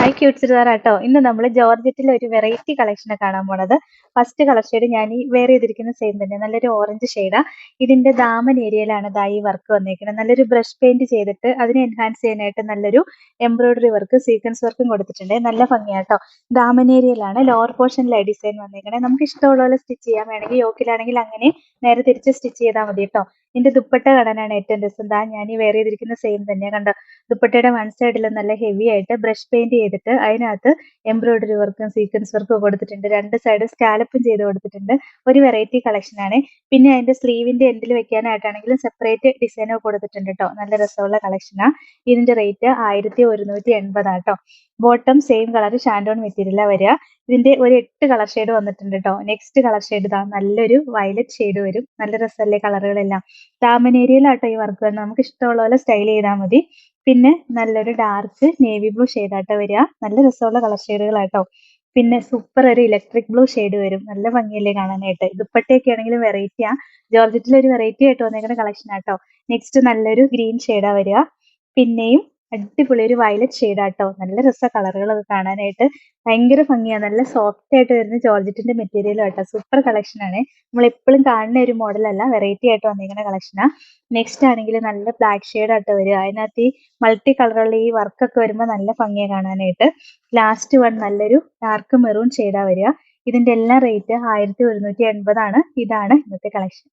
Hi cute ചുരിദാറാട്ടോ. ഇന്ന് നമ്മൾ ജോർജറ്റിലെ ഒരു വെറൈറ്റി കളക്ഷനാണ് കാണാൻ പോണത്. ഫസ്റ്റ് കളർ ഷെയ്ഡ് ഞാൻ ഈ വെയർ ചെയ്തിരിക്കുന്ന സെയിം തന്നെ, നല്ലൊരു ഓറഞ്ച് ഷെയ്ഡാ. ഇതിന്റെ ദാമൻ ഏരിയയിലാണ് ദാ ഈ വർക്ക് വന്നേക്കുന്നത്. നല്ലൊരു ബ്രഷ് പെയിന്റ് ചെയ്തിട്ട് അതിനെ എൻഹാൻസ് ചെയ്യാനായിട്ട് നല്ലൊരു എംബ്രോയിഡറി വർക്ക്, സീക്വൻസ് വർക്കും കൊടുത്തിട്ടുണ്ട്. നല്ല ഭംഗിയാട്ടോ. ദാമൻ ഏരിയയിലാണ് ലോവർ പോർഷനിലായി ഡിസൈൻ വന്നേക്കണേ. നമുക്ക് ഇഷ്ടമുള്ള പോലെ സ്റ്റിച്ച് ചെയ്യാൻ വേണമെങ്കിൽ യോക്കിലാണെങ്കിൽ അങ്ങനെ നേരെ തിരിച്ച് സ്റ്റിച്ച് ചെയ്താൽ മതി കേട്ടോ. ഇതിന്റെ ദുപ്പട്ട കാണാനാണ് ഏറ്റവും രസം. ദാ ഞാൻ ഈ വെയർ ചെയ്തിരിക്കുന്ന സെയിം തന്നെ കണ്ടോ. ദുപ്പട്ടയുടെ വൺ സൈഡിൽ നല്ല ഹെവി ആയിട്ട് ബ്രഷ് പെയിന്റ് ചെയ്തിട്ട് അതിനകത്ത് എംബ്രോയിഡറി വർക്കും സീക്വൻസ് വർക്കും കൊടുത്തിട്ടുണ്ട്. രണ്ട് സൈഡ് സ്കാലപ്പും ചെയ്ത് കൊടുത്തിട്ടുണ്ട്. ഒരു വെറൈറ്റി കളക്ഷൻ ആണ്. പിന്നെ അതിന്റെ സ്ലീവിന്റെ എൻഡിൽ വെക്കാനായിട്ടാണെങ്കിലും സെപ്പറേറ്റ് ഡിസൈൻ കൊടുത്തിട്ടുണ്ട് കേട്ടോ. നല്ല രസമുള്ള കളക്ഷനാ. ഇതിന്റെ റേറ്റ് 1180 ആട്ടോ. ബോട്ടം സെയിം കളർ ഷാൻഡോൺ മെറ്റീരിയലാ വരിക. ഇതിന്റെ ഒരു 8 കളർ ഷെയ്ഡ് വന്നിട്ടുണ്ട് കേട്ടോ. നെക്സ്റ്റ് കളർ ഷെയ്ഡ് ഇതാ നല്ലൊരു വയലറ്റ് ഷെയ്ഡ് വരും. നല്ല രസമല്ലേ കളറുകളെല്ലാം. ദാമൻ ഏരിയയിലാട്ടോ ഈ വർക്ക് വരുന്നത്. നമുക്ക് ഇഷ്ടമുള്ള പോലെ സ്റ്റൈൽ ചെയ്താൽ മതി. പിന്നെ നല്ലൊരു ഡാർക്ക് നേവി ബ്ലൂ ഷെയ്ഡാട്ടോ വരിക. നല്ല രസമുള്ള കളർ ഷെയ്ഡുകളാട്ടോ. പിന്നെ സൂപ്പർ ഒരു ഇലക്ട്രിക് ബ്ലൂ ഷെയ്ഡ് വരും. നല്ല ഭംഗിയല്ലേ കാണാനായിട്ട്. ദുപ്പട്ടയൊക്കെ ആണെങ്കിലും വെറൈറ്റിയാ. ജോർജറ്റിൽ ഒരു വെറൈറ്റി ആയിട്ട് വന്നേക്കുന്ന കളക്ഷൻ ആട്ടോ. നെക്സ്റ്റ് നല്ലൊരു ഗ്രീൻ ഷെയ്ഡാ വരിക. പിന്നെയും അടിപൊളി ഒരു വയലറ്റ് ഷെയ്ഡാട്ടോ. നല്ല രസ കളറുകളൊക്കെ കാണാനായിട്ട്. ഭയങ്കര ഭംഗിയാ. നല്ല സോഫ്റ്റ് ആയിട്ട് വരുന്ന ജോർജറ്റിന്റെ മെറ്റീരിയലും ആട്ടോ. സൂപ്പർ കളക്ഷൻ ആണ്. നമ്മൾ എപ്പോഴും കാണുന്ന ഒരു മോഡൽ അല്ല, വെറൈറ്റി ആയിട്ട് വന്നിരിക്കുന്ന കളക്ഷനാ. നെക്സ്റ്റ് ആണെങ്കിൽ നല്ല ബ്ലാക്ക് ഷെയ്ഡ് ആട്ടോ വരിക. അതിനകത്ത് ഈ മൾട്ടി കളറുള്ള ഈ വർക്കൊക്കെ വരുമ്പോൾ നല്ല ഭംഗിയാ കാണാനായിട്ട്. ലാസ്റ്റ് വൺ നല്ലൊരു ഡാർക്ക് മെറൂൺ ഷെയ്ഡാ വരിക. ഇതിന്റെ എല്ലാം റേറ്റ് 1180 ആണ്. ഇതാണ് ഇന്നത്തെ കളക്ഷൻ.